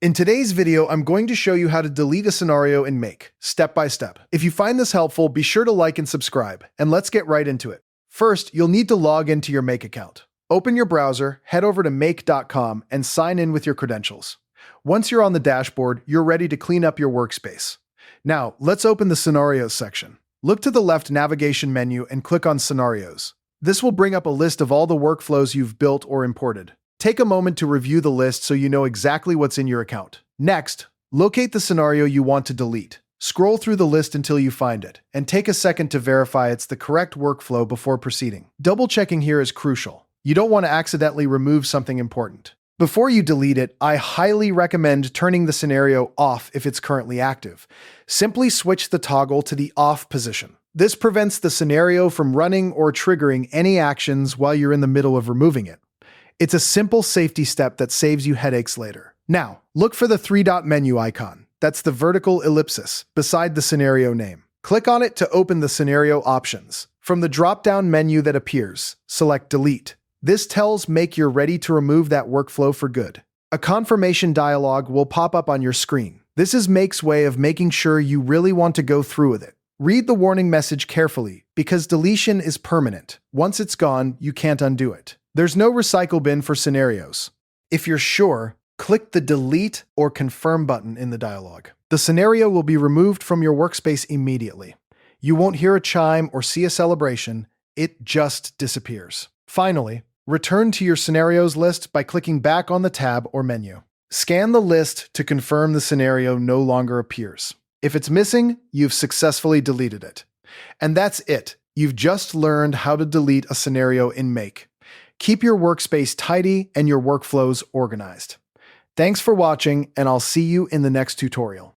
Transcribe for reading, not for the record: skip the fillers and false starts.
In today's video, I'm going to show you how to delete a scenario in Make, step by step. If you find this helpful, be sure to like and subscribe, and let's get right into it. First, you'll need to log into your Make account. Open your browser, head over to make.com, and sign in with your credentials. Once you're on the dashboard, you're ready to clean up your workspace. Now, let's open the Scenarios section. Look to the left navigation menu and click on Scenarios. This will bring up a list of all the workflows you've built or imported. Take a moment to review the list so you know exactly what's in your account. Next, locate the scenario you want to delete. Scroll through the list until you find it, and take a second to verify it's the correct workflow before proceeding. Double-checking here is crucial. You don't want to accidentally remove something important. Before you delete it, I highly recommend turning the scenario off if it's currently active. Simply switch the toggle to the off position. This prevents the scenario from running or triggering any actions while you're in the middle of removing it. It's a simple safety step that saves you headaches later. Now, look for the three-dot menu icon. That's the vertical ellipsis beside the scenario name. Click on it to open the scenario options. From the drop-down menu that appears, select Delete. This tells Make you're ready to remove that workflow for good. A confirmation dialog will pop up on your screen. This is Make's way of making sure you really want to go through with it. Read the warning message carefully, because deletion is permanent. Once it's gone, you can't undo it. There's no recycle bin for scenarios. If you're sure, click the Delete or Confirm button in the dialog. The scenario will be removed from your workspace immediately. You won't hear a chime or see a celebration. It just disappears. Finally, return to your scenarios list by clicking back on the tab or menu. Scan the list to confirm the scenario no longer appears. If it's missing, you've successfully deleted it. And that's it. You've just learned how to delete a scenario in Make. Keep your workspace tidy and your workflows organized. Thanks for watching, and I'll see you in the next tutorial.